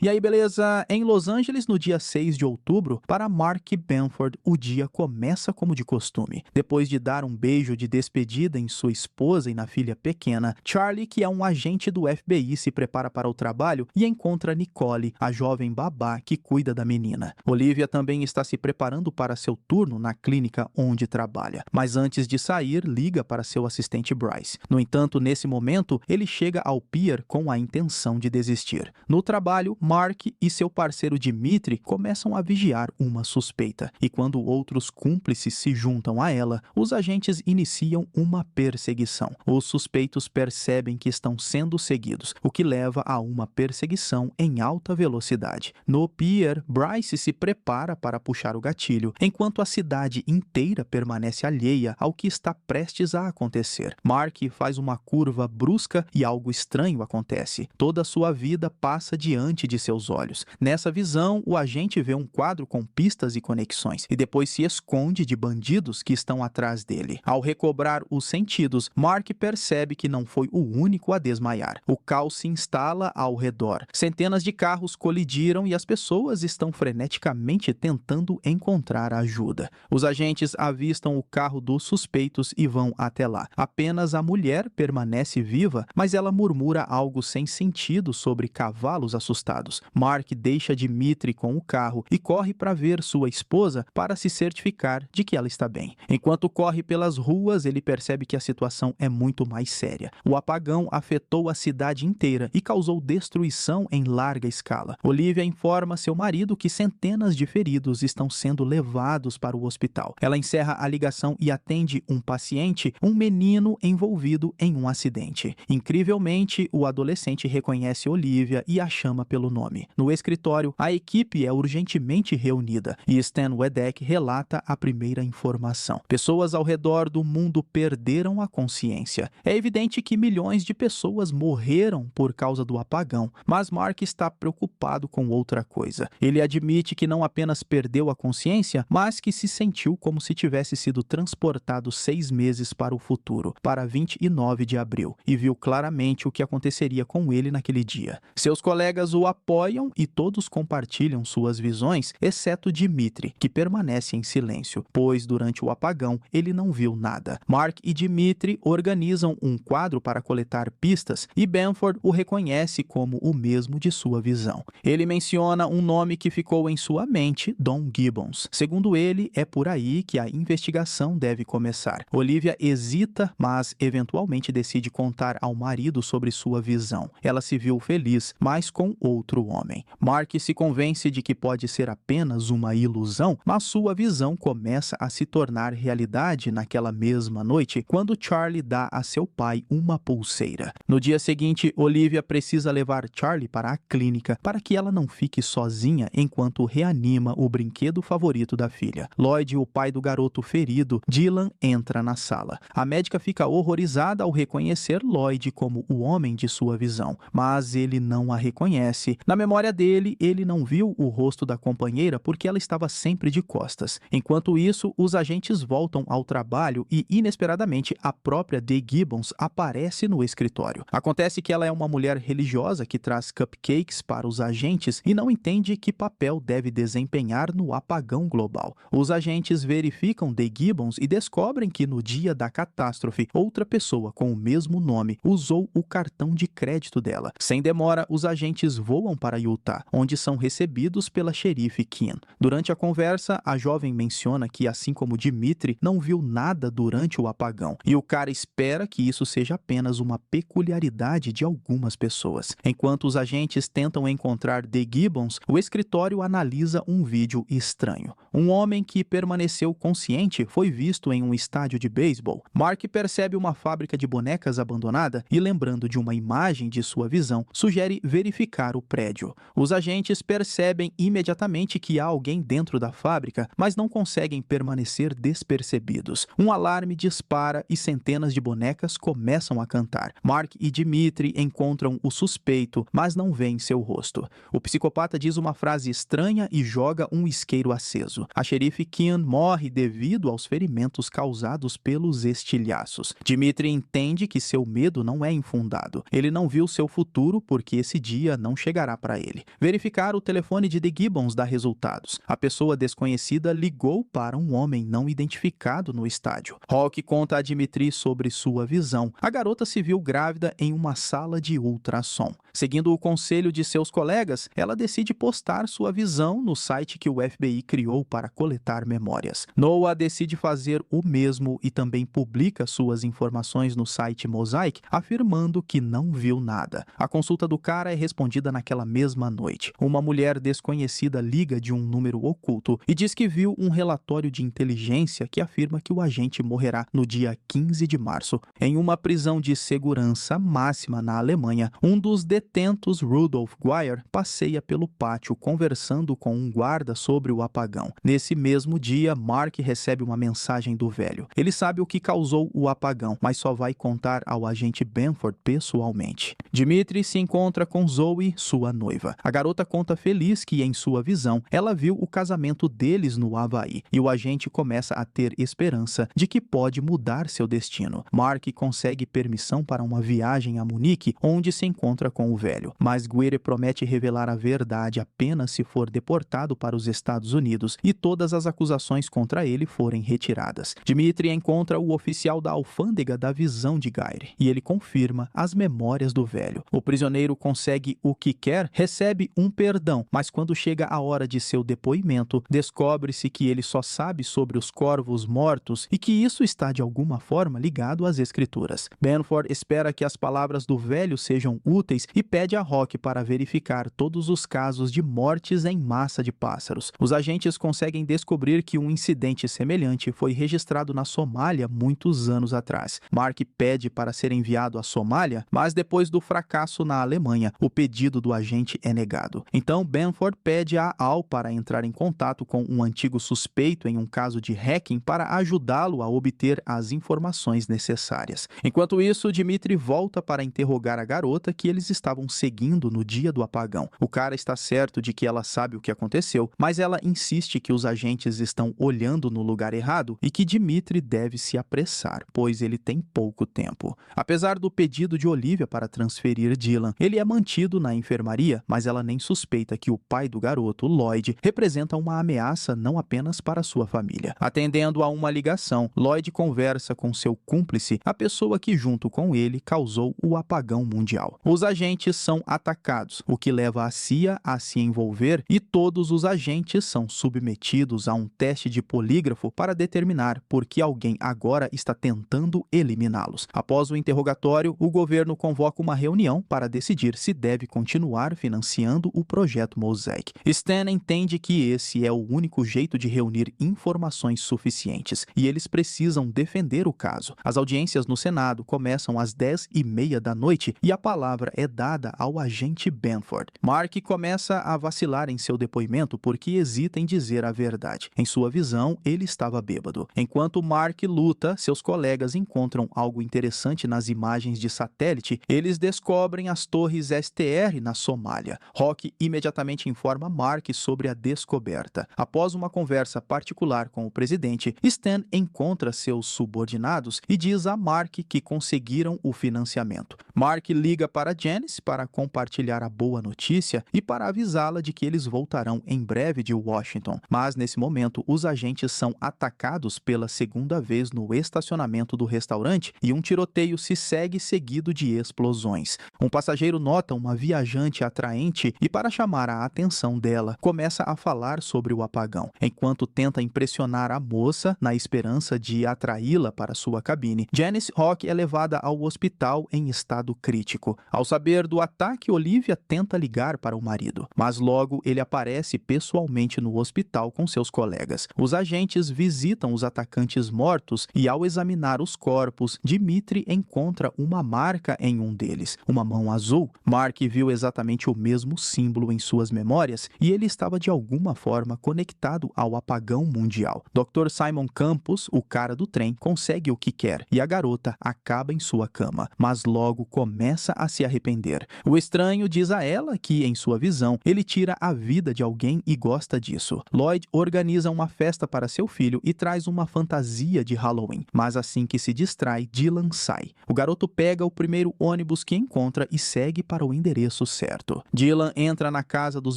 E aí, beleza? Em Los Angeles, no dia 6 de outubro, para Mark Benford, o dia começa como de costume. Depois de dar um beijo de despedida em sua esposa e na filha pequena, Charlie, que é um agente do FBI, se prepara para o trabalho e encontra Nicole, a jovem babá que cuida da menina. Olivia também está se preparando para seu turno na clínica onde trabalha. Mas antes de sair, liga para seu assistente Bryce. No entanto, nesse momento, ele chega ao pier com a intenção de desistir. No trabalho, Mark e seu parceiro Dimitri começam a vigiar uma suspeita, e quando outros cúmplices se juntam a ela, os agentes iniciam uma perseguição. Os suspeitos percebem que estão sendo seguidos, o que leva a uma perseguição em alta velocidade. No pier, Bryce se prepara para puxar o gatilho, enquanto a cidade inteira permanece alheia ao que está prestes a acontecer. Mark faz uma curva brusca e algo estranho acontece. Toda a sua vida passa diante de seus olhos. Nessa visão, o agente vê um quadro com pistas e conexões e depois se esconde de bandidos que estão atrás dele. Ao recobrar os sentidos, Mark percebe que não foi o único a desmaiar. O caos se instala ao redor. Centenas de carros colidiram e as pessoas estão freneticamente tentando encontrar ajuda. Os agentes avistam o carro dos suspeitos e vão até lá. Apenas a mulher permanece viva, mas ela murmura algo sem sentido sobre cavalos assustados. Mark deixa Dimitri com o carro e corre para ver sua esposa para se certificar de que ela está bem. Enquanto corre pelas ruas, ele percebe que a situação é muito mais séria. O apagão afetou a cidade inteira e causou destruição em larga escala. Olivia informa seu marido que centenas de feridos estão sendo levados para o hospital. Ela encerra a ligação e atende um paciente, um menino envolvido em um acidente. Incrivelmente, o adolescente reconhece Olivia e a chama pelo nome. No escritório, a equipe é urgentemente reunida e Stan Wedek relata a primeira informação. Pessoas ao redor do mundo perderam a consciência. É evidente que milhões de pessoas morreram por causa do apagão, mas Mark está preocupado com outra coisa. Ele admite que não apenas perdeu a consciência, mas que se sentiu como se tivesse sido transportado 6 meses para o futuro, para 29 de abril, e viu claramente o que aconteceria com ele naquele dia. Seus colegas o apoiam e todos compartilham suas visões, exceto Dimitri, que permanece em silêncio, pois durante o apagão ele não viu nada. Mark e Dimitri organizam um quadro para coletar pistas e Benford o reconhece como o mesmo de sua visão. Ele menciona um nome que ficou em sua mente, Don Gibbons. Segundo ele, é por aí que a investigação deve começar. Olivia hesita, mas eventualmente decide contar ao marido sobre sua visão. Ela se viu feliz, mas com outro homem. Mark se convence de que pode ser apenas uma ilusão, mas sua visão começa a se tornar realidade naquela mesma noite, quando Charlie dá a seu pai uma pulseira. No dia seguinte, Olivia precisa levar Charlie para a clínica para que ela não fique sozinha enquanto reanima o brinquedo favorito da filha. Lloyd, o pai do garoto ferido, Dylan, entra na sala. A médica fica horrorizada ao reconhecer Lloyd como o homem de sua visão, mas ele não a reconhece. Na memória dele, ele não viu o rosto da companheira porque ela estava sempre de costas. Enquanto isso, os agentes voltam ao trabalho e, inesperadamente, a própria Dee Gibbons aparece no escritório. Acontece que ela é uma mulher religiosa que traz cupcakes para os agentes e não entende que papel deve desempenhar no apagão global. Os agentes verificam Dee Gibbons e descobrem que no dia da catástrofe, outra pessoa com o mesmo nome usou o cartão de crédito dela. Sem demora, os agentes voam para Utah, onde são recebidos pela xerife Kim. Durante a conversa, a jovem menciona que, assim como Dimitri, não viu nada durante o apagão, e o cara espera que isso seja apenas uma peculiaridade de algumas pessoas. Enquanto os agentes tentam encontrar Dee Gibbons, o escritório analisa um vídeo estranho. Um homem que permaneceu consciente foi visto em um estádio de beisebol. Mark percebe uma fábrica de bonecas abandonada e, lembrando de uma imagem de sua visão, sugere verificar o prédio. Os agentes percebem imediatamente que há alguém dentro da fábrica, mas não conseguem permanecer despercebidos. Um alarme dispara e centenas de bonecas começam a cantar. Mark e Dimitri encontram o suspeito, mas não veem seu rosto. O psicopata diz uma frase estranha e joga um isqueiro aceso. preso. A xerife Kim morre devido aos ferimentos causados pelos estilhaços. Dmitri entende que seu medo não é infundado. Ele não viu seu futuro porque esse dia não chegará para ele. Verificar o telefone de The Gibbons dá resultados. A pessoa desconhecida ligou para um homem não identificado no estádio. Hawk conta a Dmitri sobre sua visão. A garota se viu grávida em uma sala de ultrassom. Seguindo o conselho de seus colegas, ela decide postar sua visão no site que o FBI criou para coletar memórias. Noah decide fazer o mesmo e também publica suas informações no site Mosaic, afirmando que não viu nada. A consulta do cara é respondida naquela mesma noite. Uma mulher desconhecida liga de um número oculto e diz que viu um relatório de inteligência que afirma que o agente morrerá no dia 15 de março. Em uma prisão de segurança máxima na Alemanha, um dos detentos, Rudolf Guyer, passeia pelo pátio conversando com um guarda sobre o apagão. Nesse mesmo dia, Mark recebe uma mensagem do velho. Ele sabe o que causou o apagão, mas só vai contar ao agente Benford pessoalmente. Dmitri se encontra com Zoe, sua noiva. A garota conta feliz que, em sua visão, ela viu o casamento deles no Havaí, e o agente começa a ter esperança de que pode mudar seu destino. Mark consegue permissão para uma viagem a Munique, onde se encontra com o velho, mas Guire promete revelar a verdade apenas se for deportado para os Estados Unidos e todas as acusações contra ele forem retiradas. Dmitri encontra o oficial da alfândega da visão de Guire, e ele confirma as memórias do velho. O prisioneiro consegue o que quer, recebe um perdão, mas quando chega a hora de seu depoimento, descobre-se que ele só sabe sobre os corvos mortos e que isso está de alguma forma ligado às escrituras. Benford espera que as palavras do velho sejam úteis e pede a Hawk para verificar todos os casos de mortes em massa de pássaros. Os agentes conseguem descobrir que um incidente semelhante foi registrado na Somália muitos anos atrás. Mark pede para ser enviado à Somália, mas depois do fracasso na Alemanha, o pedido do agente é negado. Então, Benford pede a Al para entrar em contato com um antigo suspeito em um caso de hacking para ajudá-lo a obter as informações necessárias. Enquanto isso, Dmitri volta para interrogar a garota que eles estavam seguindo no dia do apagão. O cara está certo de que ela sabe o que aconteceu, mas ela insiste que os agentes estão olhando no lugar errado e que Dmitri deve se apressar, pois ele tem pouco tempo. Apesar do pedido de Olivia para transferir Dylan, ele é mantido na enfermaria, mas ela nem suspeita que o pai do garoto, Lloyd, representa uma ameaça não apenas para sua família. Atendendo a uma ligação, Lloyd conversa com seu cúmplice, a pessoa que junto com ele causou o apagão mundial. Os agentes são atacados, o que leva a CIA a se envolver e todos os agentes são submetidos a um teste de polígrafo para determinar por que alguém agora está tentando eliminá-los. Após o interrogatório, o governo convoca uma reunião para decidir se deve continuar financiando o projeto Mosaic. Stan entende que esse é o único jeito de reunir informações suficientes e eles precisam defender o caso. As audiências no Senado começam às 10h30 da noite e a palavra é dada ao agente Benford. Mark começa a vacilar em seu depoimento porque hesita em dizer a verdade. Em sua visão, ele estava bêbado. Enquanto Mark luta, seus colegas encontram algo interessante nas imagens de satélite. Eles descobrem as torres STR na Somália. Hawk imediatamente informa Mark sobre a descoberta. Após uma conversa particular com o presidente, Stan encontra seus subordinados e diz a Mark que conseguiram o financiamento. Mark liga para Janice para compartilhar a boa notícia e para avisá-la de que eles voltarão em breve de Washington. Mas nesse momento, os agentes são atacados pela segunda vez no estacionamento do restaurante e um tiroteio se segue seguido de explosões. Um passageiro nota uma viajante atraente e, para chamar a atenção dela, começa a falar sobre o apagão. Enquanto tenta impressionar a moça, na esperança de atraí-la para sua cabine, Janice Hawk é levada ao hospital em estado crítico. Ao saber do ataque, Olivia tenta ligar para o marido, mas logo ele aparece pessoalmente no hospital com seus colegas. Os agentes visitam os atacantes mortos e, ao examinar os corpos, Dmitri encontra uma marca em um deles, uma mão azul. Mark viu exatamente o mesmo símbolo em suas memórias e ele estava de alguma forma conectado ao apagão mundial. Dr. Simon Campos, o cara do trem, consegue o que quer e a garota acaba em sua cama, mas logo começa a se arrepender. O estranho diz a ela que, em sua visão, ele tira a vida de alguém e gosta disso. Lloyd Lloyd organiza uma festa para seu filho e traz uma fantasia de Halloween, mas assim que se distrai, Dylan sai. O garoto pega o primeiro ônibus que encontra e segue para o endereço certo. Dylan entra na casa dos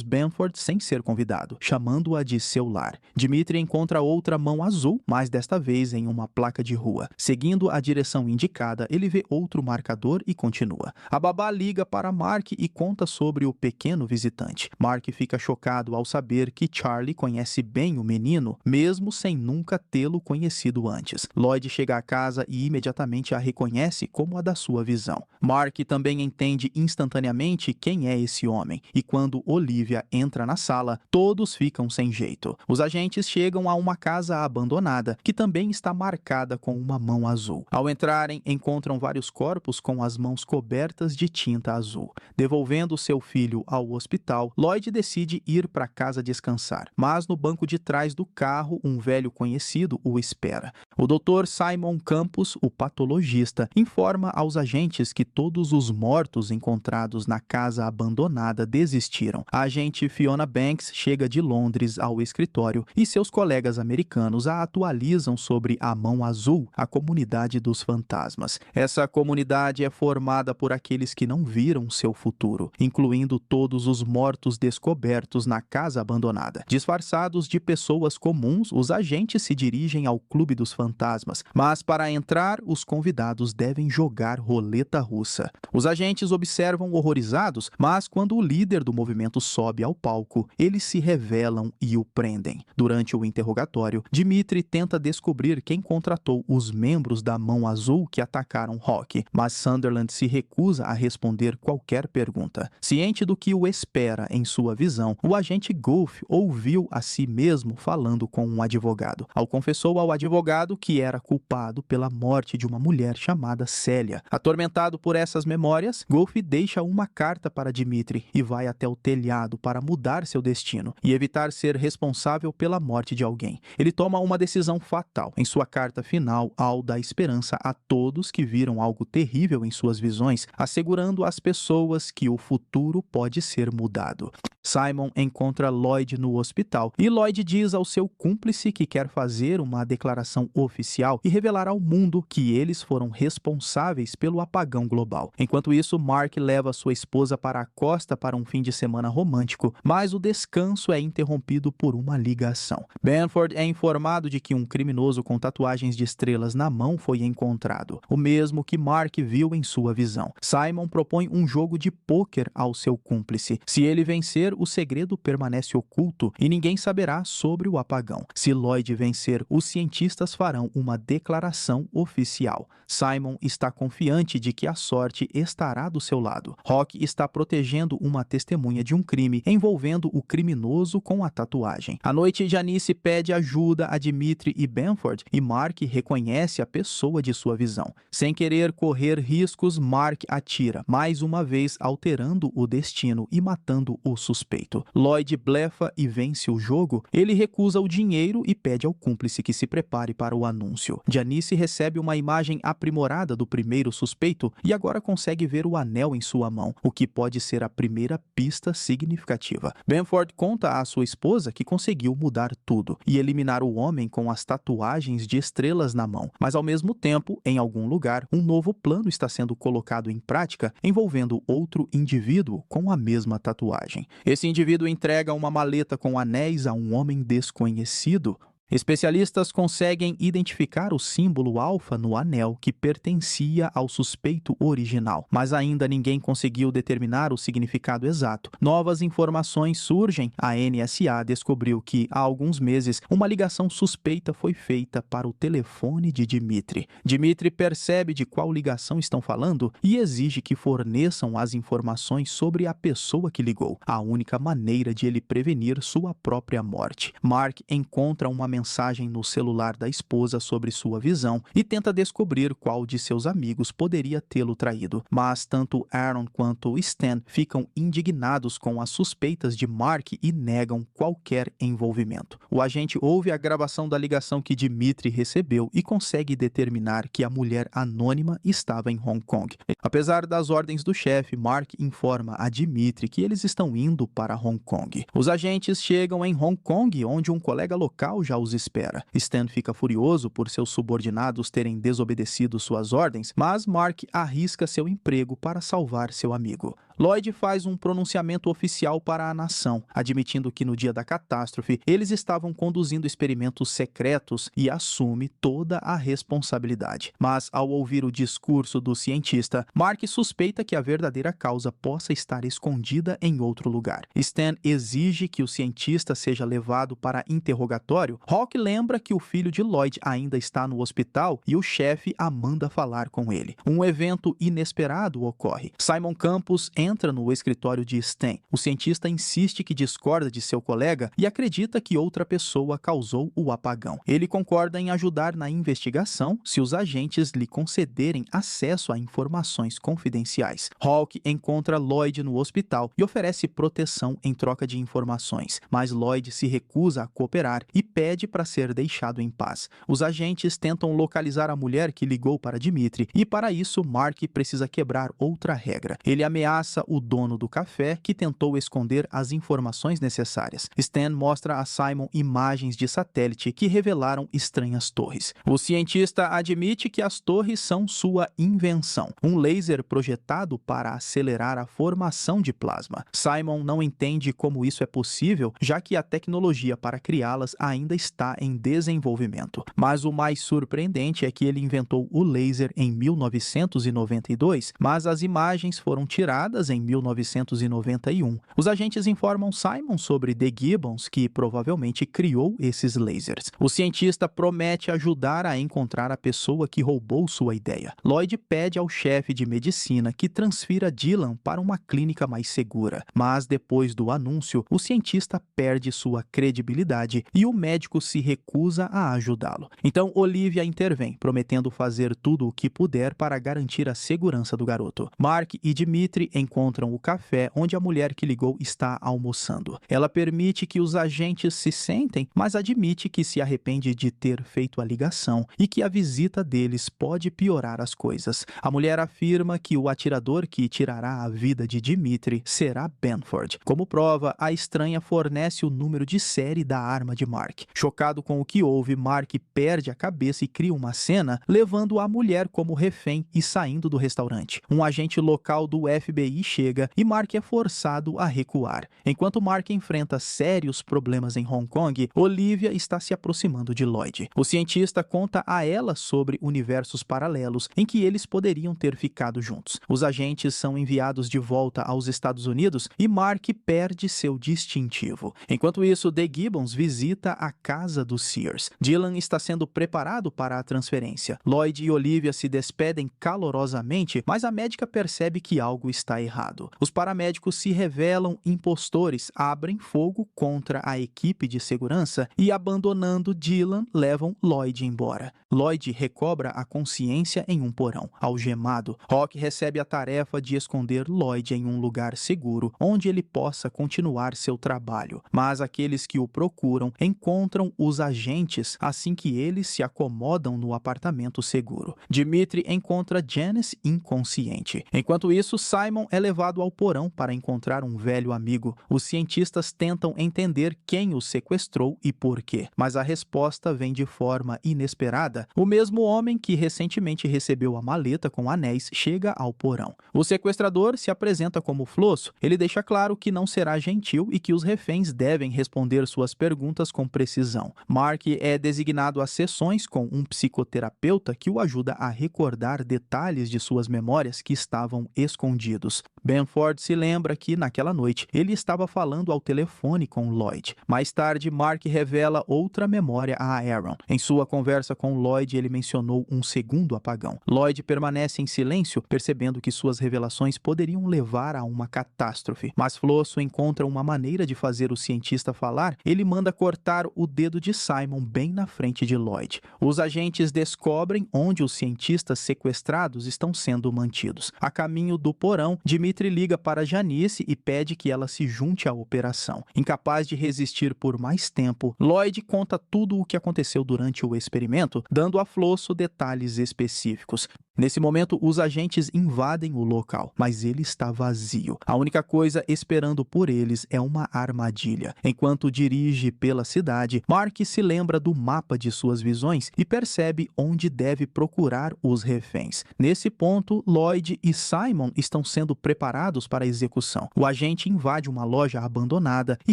Benford sem ser convidado, chamando-a de seu lar. Dimitri encontra outra mão azul, mas desta vez em uma placa de rua. Seguindo a direção indicada, ele vê outro marcador e continua. A babá liga para Mark e conta sobre o pequeno visitante. Mark fica chocado ao saber que Charlie conhece bem o menino, mesmo sem nunca tê-lo conhecido antes. Lloyd chega à casa e imediatamente a reconhece como a da sua visão. Mark também entende instantaneamente quem é esse homem, e quando Olivia entra na sala, todos ficam sem jeito. Os agentes chegam a uma casa abandonada, que também está marcada com uma mão azul. Ao entrarem, encontram vários corpos com as mãos cobertas de tinta azul. Devolvendo seu filho ao hospital, Lloyd decide ir para casa descansar, mas no banco de trás do carro, um velho conhecido o espera. O Dr. Simon Campos, o patologista, informa aos agentes que todos os mortos encontrados na casa abandonada desistiram. A agente Fiona Banks chega de Londres ao escritório e seus colegas americanos a atualizam sobre a Mão Azul, a comunidade dos fantasmas. Essa comunidade é formada por aqueles que não viram seu futuro, incluindo todos os mortos descobertos na casa abandonada. Disfarçados de pessoas comuns, os agentes se dirigem ao Clube dos Fantasmas, mas para entrar, os convidados devem jogar roleta russa. Os agentes observam horrorizados, mas quando o líder do movimento sobe ao palco, eles se revelam e o prendem. Durante o interrogatório, Dimitri tenta descobrir quem contratou os membros da Mão Azul que atacaram Rock, mas Sunderland se recusa a responder qualquer pergunta. Ciente do que o espera em sua visão, o agente Golf ouviu a si mesmo falando com um advogado. Confessou ao advogado que era culpado pela morte de uma mulher chamada Célia. Atormentado por essas memórias, Golf deixa uma carta para Dimitri e vai até o telhado para mudar seu destino e evitar ser responsável pela morte de alguém. Ele toma uma decisão fatal. Em sua carta final, Al dá esperança a todos que viram algo terrível em suas visões, assegurando às pessoas que o futuro pode ser mudado. Simon encontra Lloyd no hospital e Lloyd diz ao seu cúmplice que quer fazer uma declaração oficial e revelar ao mundo que eles foram responsáveis pelo apagão global. Enquanto isso, Mark leva sua esposa para a costa para um fim de semana romântico, mas o descanso é interrompido por uma ligação. Benford é informado de que um criminoso com tatuagens de estrelas na mão foi encontrado, o mesmo que Mark viu em sua visão. Simon propõe um jogo de pôquer ao seu cúmplice. Se ele vencer, o segredo permanece oculto e ninguém saberá sobre o apagão. Se Lloyd vencer, os cientistas farão uma declaração oficial. Simon está confiante de que a sorte estará do seu lado. Rock está protegendo uma testemunha de um crime envolvendo o criminoso com a tatuagem. À noite, Janice pede ajuda a Dimitri e Benford e Mark reconhece a pessoa de sua visão. Sem querer correr riscos, Mark atira, mais uma vez alterando o destino e matando o suspeito. Lloyd blefa e vence o jogo. Ele recusa o dinheiro e pede ao cúmplice que se prepare para o anúncio. Janice recebe uma imagem aprimorada do primeiro suspeito e agora consegue ver o anel em sua mão, o que pode ser a primeira pista significativa. Benford conta à sua esposa que conseguiu mudar tudo e eliminar o homem com as tatuagens de estrelas na mão, mas ao mesmo tempo, em algum lugar, um novo plano está sendo colocado em prática envolvendo outro indivíduo com a mesma tatuagem. Esse indivíduo entrega uma maleta com anéis a um homem desconhecido. Especialistas conseguem identificar o símbolo alfa no anel que pertencia ao suspeito original, mas ainda ninguém conseguiu determinar o significado exato. Novas informações surgem. A NSA descobriu que, há alguns meses, uma ligação suspeita foi feita para o telefone de Dimitri. Dimitri percebe de qual ligação estão falando e exige que forneçam as informações sobre a pessoa que ligou, a única maneira de ele prevenir sua própria morte. Mark encontra uma mensagem mensagem no celular da esposa sobre sua visão e tenta descobrir qual de seus amigos poderia tê-lo traído. Mas tanto Aaron quanto Stan ficam indignados com as suspeitas de Mark e negam qualquer envolvimento. O agente ouve a gravação da ligação que Dmitri recebeu e consegue determinar que a mulher anônima estava em Hong Kong. Apesar das ordens do chefe, Mark informa a Dmitri que eles estão indo para Hong Kong. Os agentes chegam em Hong Kong, onde um colega local já os espera. Stan fica furioso por seus subordinados terem desobedecido suas ordens, mas Mark arrisca seu emprego para salvar seu amigo. Lloyd faz um pronunciamento oficial para a nação, admitindo que no dia da catástrofe eles estavam conduzindo experimentos secretos e assume toda a responsabilidade. Mas ao ouvir o discurso do cientista, Mark suspeita que a verdadeira causa possa estar escondida em outro lugar. Stan exige que o cientista seja levado para interrogatório. Hawk lembra que o filho de Lloyd ainda está no hospital e o chefe a manda falar com ele. Um evento inesperado ocorre. Simon Campos entra no escritório de Stan. O cientista insiste que discorda de seu colega e acredita que outra pessoa causou o apagão. Ele concorda em ajudar na investigação se os agentes lhe concederem acesso a informações confidenciais. Hawk encontra Lloyd no hospital e oferece proteção em troca de informações, mas Lloyd se recusa a cooperar e pede para ser deixado em paz. Os agentes tentam localizar a mulher que ligou para Dmitri e para isso Mark precisa quebrar outra regra. Ele ameaça o dono do café que tentou esconder as informações necessárias. Stan mostra a Simon imagens de satélite que revelaram estranhas torres. O cientista admite que as torres são sua invenção, um laser projetado para acelerar a formação de plasma. Simon não entende como isso é possível, já que a tecnologia para criá-las ainda está em desenvolvimento. Mas o mais surpreendente é que ele inventou o laser em 1992, mas as imagens foram tiradas em 1991. Os agentes informam Simon sobre The Gibbons, que provavelmente criou esses lasers. O cientista promete ajudar a encontrar a pessoa que roubou sua ideia. Lloyd pede ao chefe de medicina que transfira Dylan para uma clínica mais segura, mas depois do anúncio, o cientista perde sua credibilidade e o médico se recusa a ajudá-lo. Então Olivia intervém, prometendo fazer tudo o que puder para garantir a segurança do garoto. Mark e Dmitri encontram o café onde a mulher que ligou está almoçando. Ela permite que os agentes se sentem, mas admite que se arrepende de ter feito a ligação e que a visita deles pode piorar as coisas. A mulher afirma que o atirador que tirará a vida de Dmitri será Benford. Como prova, a estranha fornece o número de série da arma de Mark. Chocado com o que houve, Mark perde a cabeça e cria uma cena, levando a mulher como refém e saindo do restaurante. Um agente local do FBI chega e Mark é forçado a recuar. Enquanto Mark enfrenta sérios problemas em Hong Kong, Olivia está se aproximando de Lloyd. O cientista conta a ela sobre universos paralelos em que eles poderiam ter ficado juntos. Os agentes são enviados de volta aos Estados Unidos e Mark perde seu distintivo. Enquanto isso, The Gibbons visita a casa dos Sears. Dylan está sendo preparado para a transferência. Lloyd e Olivia se despedem calorosamente, mas a médica percebe que algo está errado. Os paramédicos se revelam impostores, abrem fogo contra a equipe de segurança e, abandonando Dylan, levam Lloyd embora. Lloyd recobra a consciência em um porão, algemado. Hawk recebe a tarefa de esconder Lloyd em um lugar seguro, onde ele possa continuar seu trabalho. Mas aqueles que o procuram encontram os agentes assim que eles se acomodam no apartamento seguro. Dmitri encontra Janice inconsciente. Enquanto isso, Simon é levado ao porão para encontrar um velho amigo. Os cientistas tentam entender quem o sequestrou e por quê, mas a resposta vem de forma inesperada. O mesmo homem que recentemente recebeu a maleta com anéis chega ao porão. O sequestrador se apresenta como Flosso. Ele deixa claro que não será gentil e que os reféns devem responder suas perguntas com precisão. Mark é designado a sessões com um psicoterapeuta que o ajuda a recordar detalhes de suas memórias que estavam escondidos. Benford se lembra que, naquela noite, ele estava falando ao telefone com Lloyd. Mais tarde, Mark revela outra memória a Aaron. Em sua conversa com Lloyd, ele mencionou um segundo apagão. Lloyd permanece em silêncio, percebendo que suas revelações poderiam levar a uma catástrofe. Mas Flosso encontra uma maneira de fazer o cientista falar. Ele manda cortar o dedo de Simon bem na frente de Lloyd. Os agentes descobrem onde os cientistas sequestrados estão sendo mantidos. A caminho do porão, Dimitri liga para Janice e pede que ela se junte à operação. Incapaz de resistir por mais tempo, Lloyd conta tudo o que aconteceu durante o experimento, dando a Flosso detalhes específicos. Nesse momento, os agentes invadem o local, mas ele está vazio. A única coisa esperando por eles é uma armadilha. Enquanto dirige pela cidade, Mark se lembra do mapa de suas visões e percebe onde deve procurar os reféns. Nesse ponto, Lloyd e Simon estão sendo preparados para a execução. O agente invade uma loja abandonada e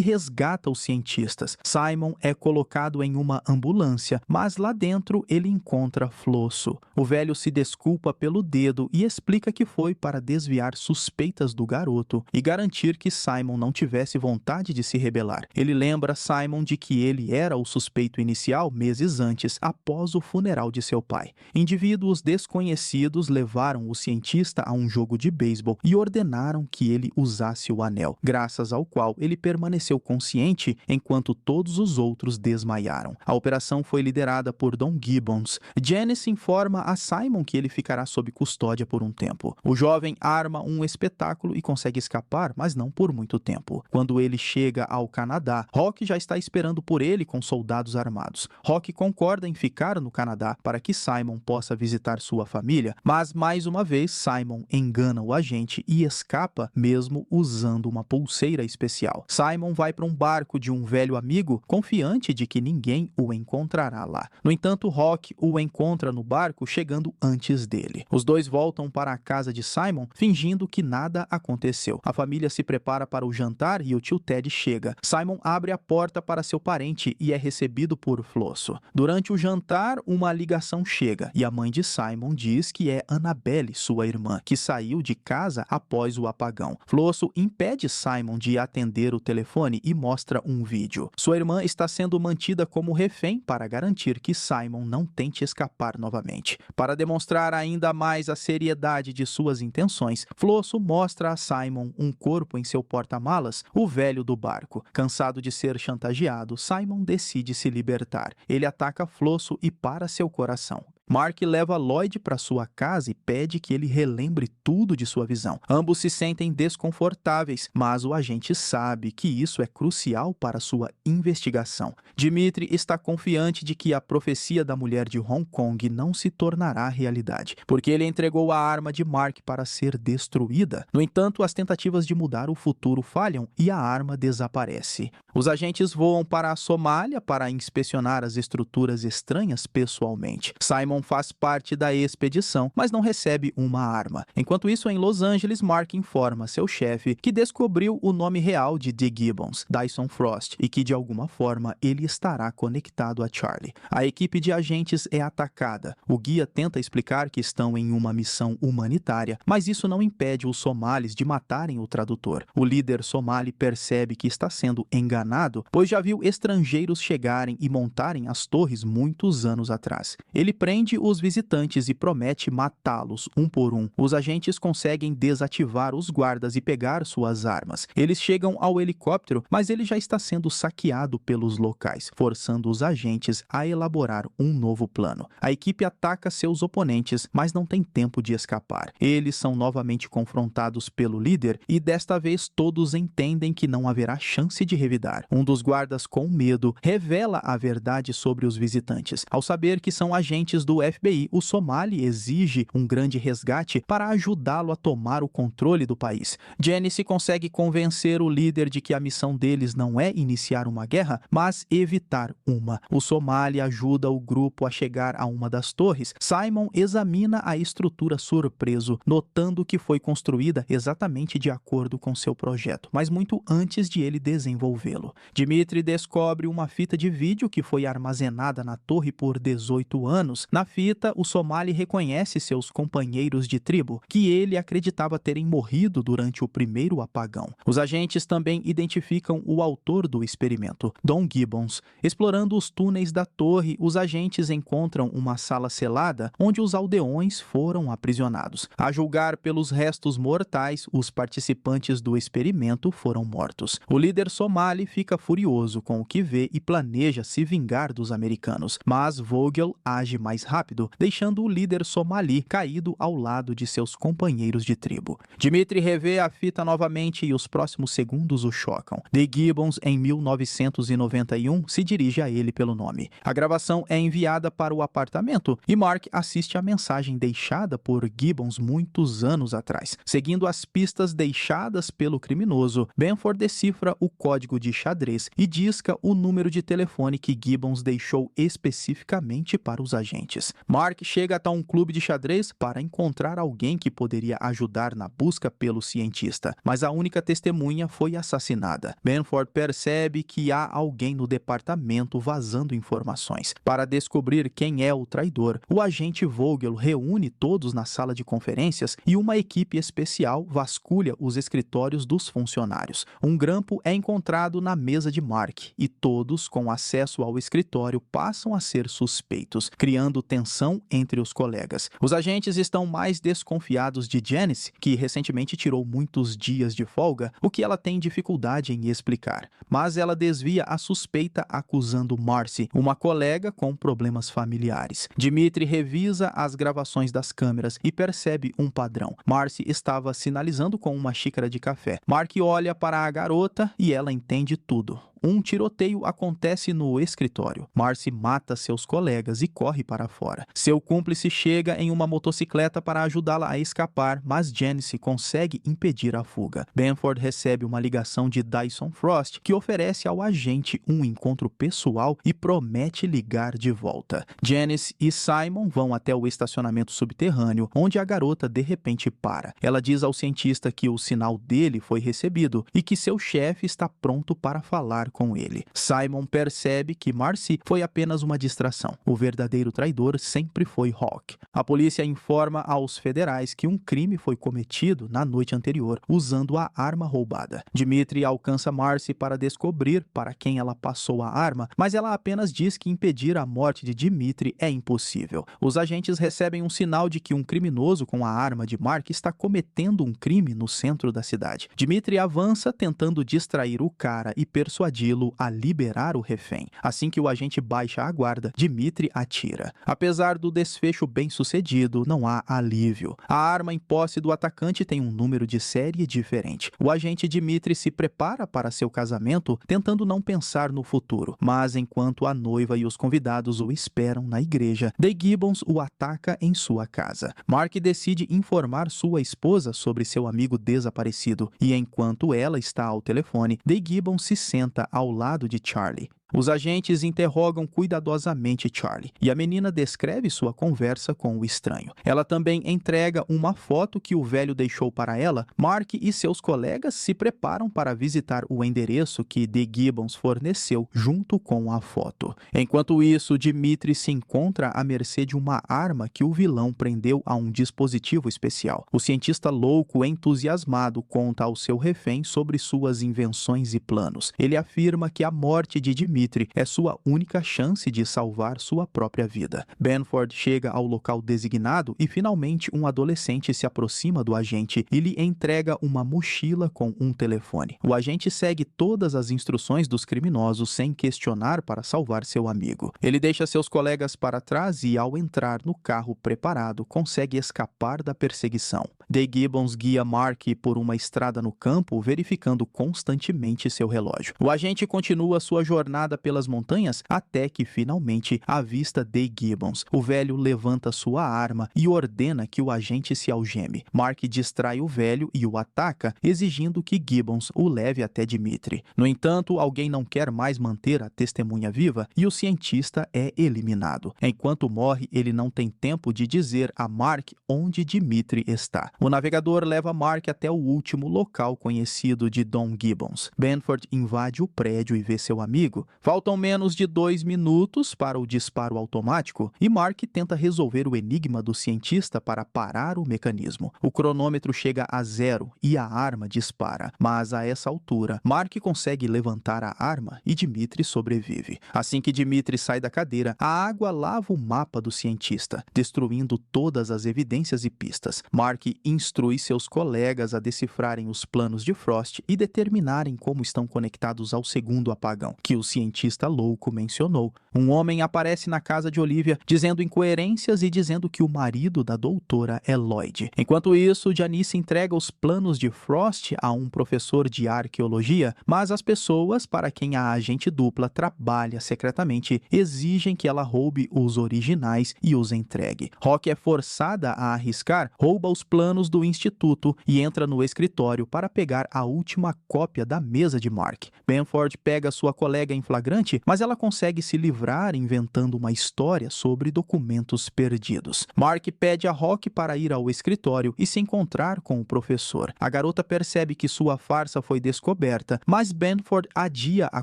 resgata os cientistas. Simon é colocado em uma ambulância, mas lá dentro ele encontra Flosso. O velho se desculpa pelo dedo e explica que foi para desviar suspeitas do garoto e garantir que Simon não tivesse vontade de se rebelar. Ele lembra Simon de que ele era o suspeito inicial meses antes, após o funeral de seu pai. Indivíduos desconhecidos levaram o cientista a um jogo de beisebol e ordenaram que ele usasse o anel, graças ao qual ele permaneceu consciente enquanto todos os outros desmaiaram. A operação foi liderada por Don Gibbons. Janice informa a Simon que ele ficará sob custódia por um tempo. O jovem arma um espetáculo e consegue escapar, mas não por muito tempo. Quando ele chega ao Canadá, Rock já está esperando por ele com soldados armados. Rock concorda em ficar no Canadá para que Simon possa visitar sua família, mas mais uma vez Simon engana o agente e escapa mesmo usando uma pulseira especial. Simon vai para um barco de um velho amigo, confiante de que ninguém o encontrará lá. No entanto, Rock o encontra no barco chegando antes dele. Os dois voltam para a casa de Simon, fingindo que nada aconteceu. A família se prepara para o jantar e o tio Ted chega. Simon abre a porta para seu parente e é recebido por Flosso. Durante o jantar, uma ligação chega e a mãe de Simon diz que é Annabelle, sua irmã, que saiu de casa após o apagão. Flosso impede Simon de atender o telefone e mostra um vídeo. Sua irmã está sendo mantida como refém para garantir que Simon não tente escapar novamente. Para demonstrar ainda mais a seriedade de suas intenções, Flosso mostra a Simon um corpo em seu porta-malas, o velho do barco. Cansado de ser chantageado, Simon decide se libertar. Ele ataca Flosso e para seu coração. Mark leva Lloyd para sua casa e pede que ele relembre tudo de sua visão. Ambos se sentem desconfortáveis, mas o agente sabe que isso é crucial para sua investigação. Dimitri está confiante de que a profecia da mulher de Hong Kong não se tornará realidade, porque ele entregou a arma de Mark para ser destruída. No entanto, as tentativas de mudar o futuro falham e a arma desaparece. Os agentes voam para a Somália para inspecionar as estruturas estranhas pessoalmente. Simon faz parte da expedição, mas não recebe uma arma. Enquanto isso, em Los Angeles, Mark informa seu chefe que descobriu o nome real de D. Gibbons, Dyson Frost, e que de alguma forma ele estará conectado a Charlie. A equipe de agentes é atacada. O guia tenta explicar que estão em uma missão humanitária, mas isso não impede os somalis de matarem o tradutor. O líder somali percebe que está sendo enganado, pois já viu estrangeiros chegarem e montarem as torres muitos anos atrás. Ele prende os visitantes e promete matá-los um por um. Os agentes conseguem desativar os guardas e pegar suas armas. Eles chegam ao helicóptero, mas ele já está sendo saqueado pelos locais, forçando os agentes a elaborar um novo plano. A equipe ataca seus oponentes, mas não tem tempo de escapar. Eles são novamente confrontados pelo líder e desta vez todos entendem que não haverá chance de revidar. Um dos guardas, com medo, revela a verdade sobre os visitantes. Ao saber que são agentes do FBI, o somali exige um grande resgate para ajudá-lo a tomar o controle do país. Janice consegue convencer o líder de que a missão deles não é iniciar uma guerra, mas evitar uma. O somali ajuda o grupo a chegar a uma das torres. Simon examina a estrutura surpreso, notando que foi construída exatamente de acordo com seu projeto, mas muito antes de ele desenvolvê-lo. Dimitri descobre uma fita de vídeo que foi armazenada na torre por 18 anos. Na Na fita, o somali reconhece seus companheiros de tribo, que ele acreditava terem morrido durante o primeiro apagão. Os agentes também identificam o autor do experimento, Don Gibbons. Explorando os túneis da torre, os agentes encontram uma sala selada onde os aldeões foram aprisionados. A julgar pelos restos mortais, os participantes do experimento foram mortos. O líder somali fica furioso com o que vê e planeja se vingar dos americanos, mas Vogel age mais rápido, deixando o líder somali caído ao lado de seus companheiros de tribo. Dimitri revê a fita novamente e os próximos segundos o chocam. The Gibbons, em 1991, se dirige a ele pelo nome. A gravação é enviada para o apartamento e Mark assiste a mensagem deixada por Gibbons muitos anos atrás. Seguindo as pistas deixadas pelo criminoso, Benford decifra o código de xadrez e disca o número de telefone que Gibbons deixou especificamente para os agentes. Mark chega até um clube de xadrez para encontrar alguém que poderia ajudar na busca pelo cientista, mas a única testemunha foi assassinada. Benford percebe que há alguém no departamento vazando informações. Para descobrir quem é o traidor, o agente Vogel reúne todos na sala de conferências e uma equipe especial vasculha os escritórios dos funcionários. Um grampo é encontrado na mesa de Mark e todos com acesso ao escritório passam a ser suspeitos, criando tensão entre os colegas. Os agentes estão mais desconfiados de Janice, que recentemente tirou muitos dias de folga, o que ela tem dificuldade em explicar. Mas ela desvia a suspeita acusando Marcy, uma colega com problemas familiares. Dimitri revisa as gravações das câmeras e percebe um padrão. Marcy estava sinalizando com uma xícara de café. Mark olha para a garota e ela entende tudo. Um tiroteio acontece no escritório. Marcy mata seus colegas e corre para fora. Seu cúmplice chega em uma motocicleta para ajudá-la a escapar, mas Janice consegue impedir a fuga. Benford recebe uma ligação de Dyson Frost, que oferece ao agente um encontro pessoal e promete ligar de volta. Janice e Simon vão até o estacionamento subterrâneo, onde a garota de repente para. Ela diz ao cientista que o sinal dele foi recebido e que seu chefe está pronto para falar com ele. Simon percebe que Marcy foi apenas uma distração. O verdadeiro traidor sempre foi Hawk. A polícia informa aos federais que um crime foi cometido na noite anterior, usando a arma roubada. Dimitri alcança Marcy para descobrir para quem ela passou a arma, mas ela apenas diz que impedir a morte de Dimitri é impossível. Os agentes recebem um sinal de que um criminoso com a arma de Mark está cometendo um crime no centro da cidade. Dimitri avança tentando distrair o cara e persuadir a liberar o refém. Assim que o agente baixa a guarda, Dimitri atira. Apesar do desfecho bem-sucedido, não há alívio. A arma em posse do atacante tem um número de série diferente. O agente Dimitri se prepara para seu casamento, tentando não pensar no futuro. Mas enquanto a noiva e os convidados o esperam na igreja, The Gibbons o ataca em sua casa. Mark decide informar sua esposa sobre seu amigo desaparecido e enquanto ela está ao telefone, The Gibbons se senta ao lado de Charlie. Os agentes interrogam cuidadosamente Charlie e a menina descreve sua conversa com o estranho. Ela também entrega uma foto que o velho deixou para ela. Mark e seus colegas se preparam para visitar o endereço que The Gibbons forneceu junto com a foto. Enquanto isso, Dimitri se encontra à mercê de uma arma que o vilão prendeu a um dispositivo especial. O cientista louco, entusiasmado, conta ao seu refém sobre suas invenções e planos. Ele afirma que a morte de Dimitri é sua única chance de salvar sua própria vida. Benford chega ao local designado e finalmente um adolescente se aproxima do agente e lhe entrega uma mochila com um telefone. O agente segue todas as instruções dos criminosos sem questionar para salvar seu amigo. Ele deixa seus colegas para trás e, ao entrar no carro preparado, consegue escapar da perseguição. The Gibbons guia Mark por uma estrada no campo, verificando constantemente seu relógio. O agente continua sua jornada pelas montanhas até que finalmente avista The Gibbons. O velho levanta sua arma e ordena que o agente se algeme. Mark distrai o velho e o ataca, exigindo que Gibbons o leve até Dimitri. No entanto, alguém não quer mais manter a testemunha viva e o cientista é eliminado. Enquanto morre, ele não tem tempo de dizer a Mark onde Dimitri está. O navegador leva Mark até o último local conhecido de Don Gibbons. Benford invade o prédio e vê seu amigo, Faltam menos de 2 minutos para o disparo automático e Mark tenta resolver o enigma do cientista para parar o mecanismo. O cronômetro chega a 0 e a arma dispara, mas a essa altura, Mark consegue levantar a arma e Dmitri sobrevive. Assim que Dmitri sai da cadeira, a água lava o mapa do cientista, destruindo todas as evidências e pistas. Mark instrui seus colegas a decifrarem os planos de Frost e determinarem como estão conectados ao segundo apagão, que o cientista louco mencionou. Um homem aparece na casa de Olivia, dizendo incoerências e dizendo que o marido da doutora é Lloyd. Enquanto isso, Janice entrega os planos de Frost a um professor de arqueologia, mas as pessoas para quem a agente dupla trabalha secretamente exigem que ela roube os originais e os entregue. Rock é forçada a arriscar, rouba os planos do instituto e entra no escritório para pegar a última cópia da mesa de Mark. Benford pega sua colega em flagrante, mas ela consegue se livrar inventando uma história sobre documentos perdidos. Mark pede a Rock para ir ao escritório e se encontrar com o professor. A garota percebe que sua farsa foi descoberta, mas Benford adia a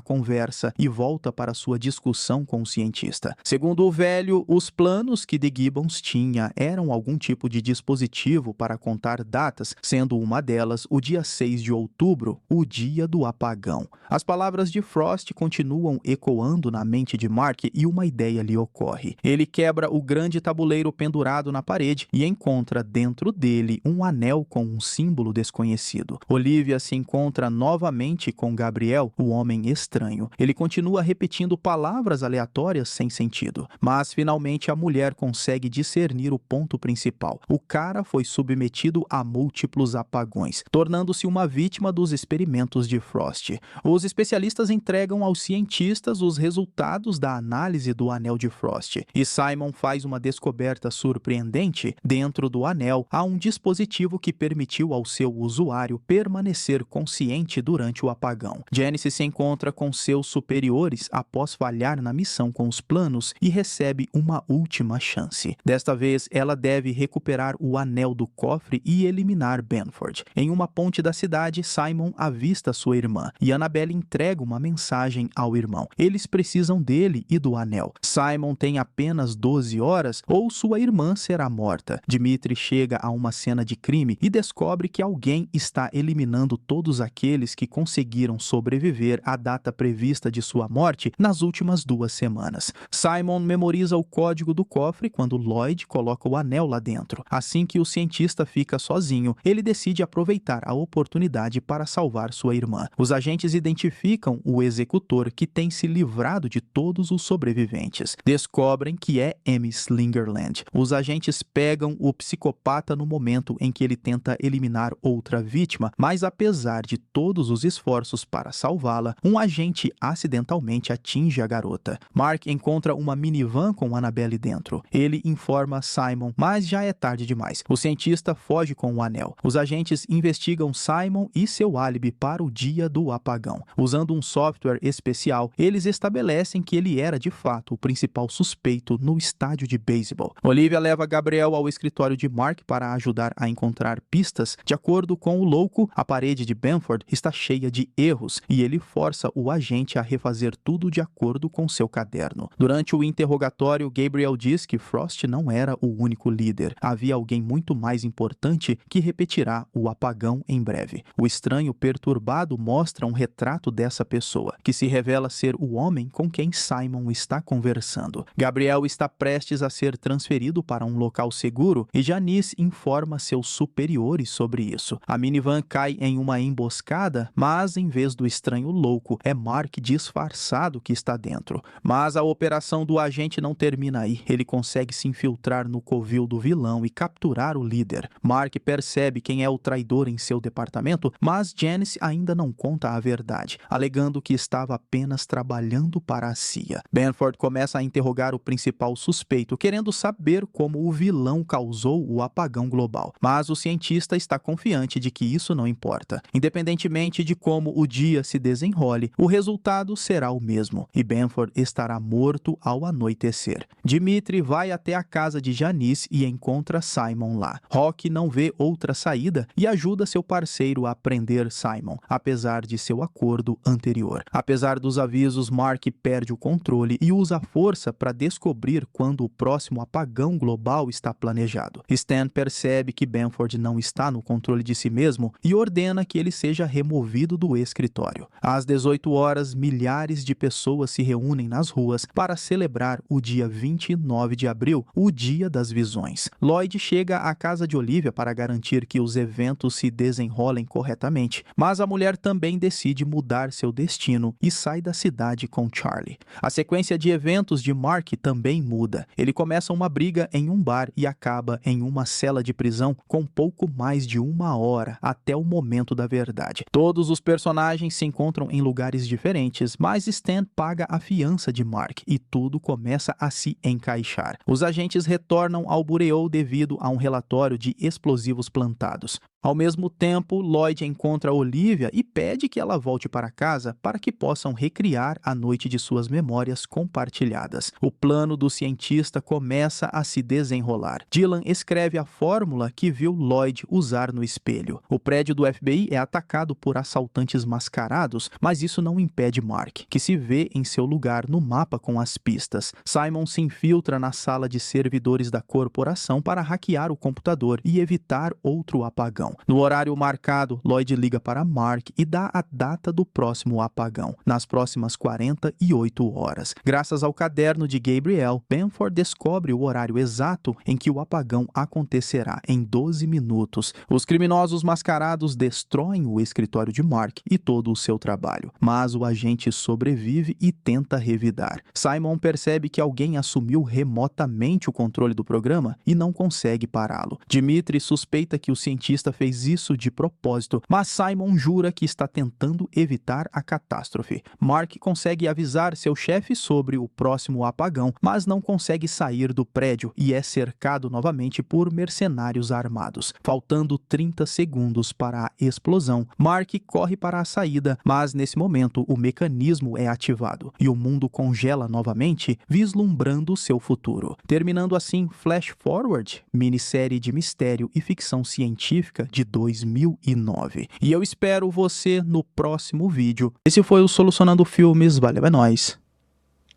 conversa e volta para sua discussão com o cientista. Segundo o velho, os planos que The Gibbons tinha eram algum tipo de dispositivo para contar datas, sendo uma delas o dia 6 de outubro, o dia do apagão. As palavras de Frost continuam ecoando na mente de Mark e uma ideia lhe ocorre. Ele quebra o grande tabuleiro pendurado na parede e encontra dentro dele um anel com um símbolo desconhecido. Olivia se encontra novamente com Gabriel, o homem estranho. Ele continua repetindo palavras aleatórias sem sentido, mas finalmente a mulher consegue discernir o ponto principal. O cara foi submetido a múltiplos apagões, tornando-se uma vítima dos experimentos de Frost. Os especialistas entregam aos cientistas os resultados da análise do anel de Frost, e Simon faz uma descoberta surpreendente. Dentro do anel há um dispositivo que permitiu ao seu usuário permanecer consciente durante o apagão. Janice se encontra com seus superiores após falhar na missão com os planos e recebe uma última chance. Desta vez, ela deve recuperar o anel do cofre e eliminar Benford. Em uma ponte da cidade, Simon avista sua irmã e Annabelle entrega uma mensagem ao irmão. Eles precisam dele e do anel. Simon tem apenas 12 horas ou sua irmã será morta. Dmitri chega a uma cena de crime e descobre que alguém está eliminando todos aqueles que conseguiram sobreviver à data prevista de sua morte nas últimas 2 semanas. Simon memoriza o código do cofre quando Lloyd coloca o anel lá dentro. Assim que o cientista fica sozinho, ele decide aproveitar a oportunidade para salvar sua irmã. Os agentes identificam o executor que tem se livrado de todos os sobreviventes. Descobrem que é M. Slingerland. Os agentes pegam o psicopata no momento em que ele tenta eliminar outra vítima, mas apesar de todos os esforços para salvá-la, um agente acidentalmente atinge a garota. Mark encontra uma minivan com Annabelle dentro. Ele informa Simon, mas já é tarde demais. O cientista foge com o anel. Os agentes investigam Simon e seu álibi para o dia do apagão. Usando um software especial, eles estabelecem que ele era de fato o principal suspeito no estádio de beisebol. Olivia leva Gabriel ao escritório de Mark para ajudar a encontrar pistas. De acordo com o louco, a parede de Benford está cheia de erros e ele força o agente a refazer tudo de acordo com seu caderno. Durante o interrogatório, Gabriel diz que Frost não era o único líder. Havia alguém muito mais importante que repetirá o apagão em breve. O estranho perturbado mostra um retrato dessa pessoa, que se revela ser o homem com quem Simon está conversando. Gabriel está prestes a ser transferido para um local seguro e Janice informa seus superiores sobre isso. A minivan cai em uma emboscada, mas em vez do estranho louco, é Mark disfarçado que está dentro. Mas a operação do agente não termina aí. Ele consegue se infiltrar no covil do vilão e capturar o líder. Mark percebe quem é o traidor em seu departamento, mas Janice ainda não conta a verdade, alegando que estava apenas trabalhando para a CIA. Benford começa a interrogar o principal suspeito, querendo saber como o vilão causou o apagão global. Mas o cientista está confiante de que isso não importa. Independentemente de como o dia se desenrole, o resultado será o mesmo, e Benford estará morto ao anoitecer. Dmitri vai até a casa de Janice e encontra Simon lá. Rock não vê outra saída e ajuda seu parceiro a prender Simon, apesar de seu acordo anterior. Apesar dos avisos, Mark perde o controle e usa a força para descobrir quando o próximo apagão global está planejado. Stan percebe que Benford não está no controle de si mesmo e ordena que ele seja removido do escritório. Às 18 horas, milhares de pessoas se reúnem nas ruas para celebrar o dia 29 de abril, o Dia das Visões. Lloyd chega à casa de Olivia para garantir que os eventos se desenrolem corretamente, mas a mulher também decide mudar seu destino e sai da cidade com Charlie. A sequência de eventos de Mark também muda. Ele começa uma briga em um bar e acaba em uma cela de prisão com pouco mais de 1 hora até o momento da verdade. Todos os personagens se encontram em lugares diferentes, mas Stan paga a fiança de Mark e tudo começa a se encaixar. Os agentes retornam ao Bureau devido a um relatório de explosivos plantados. Ao mesmo tempo, Lloyd encontra Olivia e pede que ela volte para casa para que possam recriar a noite de suas memórias compartilhadas. O plano do cientista começa a se desenrolar. Dylan escreve a fórmula que viu Lloyd usar no espelho. O prédio do FBI é atacado por assaltantes mascarados, mas isso não impede Mark, que se vê em seu lugar no mapa com as pistas. Simon se infiltra na sala de servidores da corporação para hackear o computador e evitar outro apagão. No horário marcado, Lloyd liga para Mark e dá a data do próximo apagão, nas próximas 48 horas. Graças ao caderno de Gabriel, Benford descobre o horário exato em que o apagão acontecerá, em 12 minutos. Os criminosos mascarados destroem o escritório de Mark e todo o seu trabalho, mas o agente sobrevive e tenta revidar. Simon percebe que alguém assumiu remotamente o controle do programa e não consegue pará-lo. Dimitri suspeita que o cientista fez isso de propósito, mas Simon jura que está tentando evitar a catástrofe. Mark consegue avisar seu chefe sobre o próximo apagão, mas não consegue sair do prédio e é cercado novamente por mercenários armados. Faltando 30 segundos para a explosão, Mark corre para a saída, mas nesse momento o mecanismo é ativado e o mundo congela novamente, vislumbrando seu futuro. Terminando assim Flash Forward, minissérie de mistério e ficção científica de 2009. E eu espero você no próximo vídeo. Esse foi o Solucionando Filmes. Valeu, é nóis.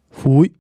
Fui.